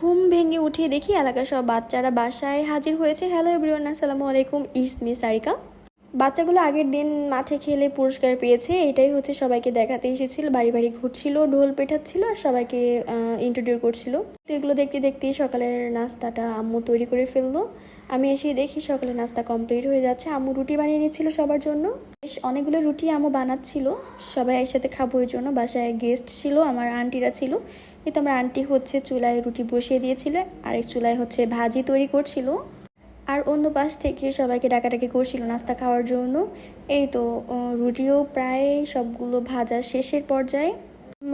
ঘুম ভেঙে উঠে দেখি এলাকার সব বাচ্চারা বাসায় হাজির হয়েছে। হ্যালো এভরিওয়ান, আসসালামু আলাইকুম, ইটস মি সারিকা। বাচ্চাগুলো আগের দিন মাঠে খেলে পুরস্কার পেয়েছে, এটাই হচ্ছে সবাইকে দেখাতে এসেছিল। বাড়ি বাড়ি ঘুরছিল, ঢোল পেটাচ্ছিল আর সবাইকে ইন্ট্রোডিউস করছিল। তো এগুলো দেখতে দেখতেই সকালের নাস্তাটা আম্মু তৈরি করে ফেললো। আমি এসে দেখি সকালের নাস্তা কমপ্লিট হয়ে যাচ্ছে। আম্মু রুটি বানিয়ে নিচ্ছিল সবার জন্য। বেশ অনেকগুলো রুটি আম্মু বানাচ্ছিল, সবাই একসাথে খাবো এর জন্য। বাসায় গেস্ট ছিল, আমার আন্টিরা ছিল। এই তো আমার আন্টি হচ্ছে চুলায় রুটি বসিয়ে দিয়েছিল, আরেক চুলায় হচ্ছে ভাজি তৈরি করছিল, আর অন্য পাশ থেকে সবাইকে ডাকাডাকি করছিল নাস্তা খাওয়ার জন্য। এই তো রুটিও প্রায় সবগুলো ভাজা শেষের পর্যায়ে।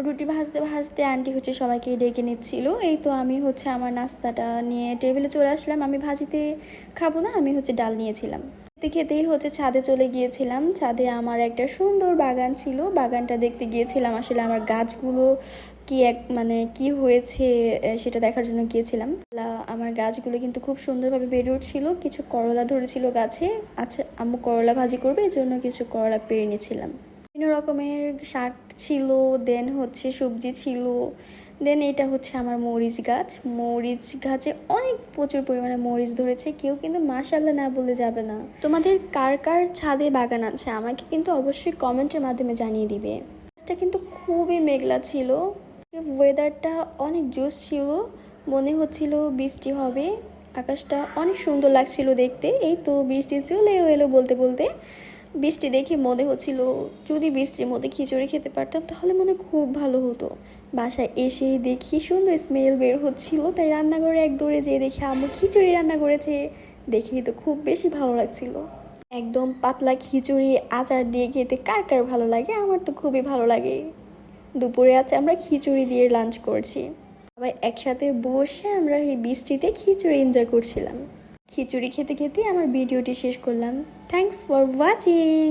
রুটি ভাজতে ভাজতে আন্টি হচ্ছে সবাইকে ডেকে নিচ্ছিল। এই তো আমি হচ্ছে আমার নাস্তাটা নিয়ে টেবিলে চলে আসলাম। আমি ভাজিতে খাবো না, আমি হচ্ছে ডাল নিয়েছিলাম। খেতে খেতেই হচ্ছে ছাদে চলে গিয়েছিলাম। ছাদে আমার একটা সুন্দর বাগান ছিল, বাগানটা দেখতে গিয়েছিলাম। আসলে আমার গাছগুলো কি হয়েছে সেটা দেখার জন্য গিয়েছিলাম। আমার গাছগুলো কিন্তু খুব সুন্দরভাবে বেড়ে উঠছিল। কিছু করলা ধরেছিল গাছে। আচ্ছা, আম্মু করলা ভাজি করবে, এই জন্য কিছু করলা পেড়ে নিয়েছিলাম। বিভিন্ন রকমের শাক ছিল, দেন হচ্ছে সবজি ছিল। দেন এটা হচ্ছে আমার মরিচ গাছ। মরিচ গাছে অনেক প্রচুর পরিমাণে মরিচ ধরেছে। কেউ কিন্তু মাশাআল্লাহ না বলে যাবে না। তোমাদের কার কার ছাদে বাগান আছে আমাকে কিন্তু অবশ্যই কমেন্টের মাধ্যমে জানিয়ে দিবে। গাছটা কিন্তু খুবই মেঘলা ছিল, ওয়েদারটা অনেক জোস ছিল, মনে হচ্ছিল বৃষ্টি হবে। আকাশটা অনেক সুন্দর লাগছিল দেখতে। এই তো বৃষ্টি চলেও এলো বলতে বলতে। বৃষ্টি দেখে মনে হচ্ছিল যদি বৃষ্টির মধ্যে খিচুড়ি খেতে পারতাম তাহলে মনে খুব ভালো হতো। বাসায় এসেই দেখি সুন্দর স্মেল বের হচ্ছিল, তাই রান্নাঘরে এক দৌড়ে যেয়ে দেখি আম্মু খিচুড়ি রান্না করেছে। দেখেই তো খুব বেশি ভালো লাগছিল। একদম পাতলা খিচুড়ি আচার দিয়ে খেতে কার কার ভালো লাগে? আমার তো খুবই ভালো লাগে। দুপুরে আছে আমরা খিচুড়ি দিয়ে লাঞ্চ করছি। সবাই একসাথে বসে আমরা এই বৃষ্টিতে খিচুড়ি এনজয় করছিলাম। খিচুড়ি খেতে খেতে আমার ভিডিওটি শেষ করলাম। Thanks for watching.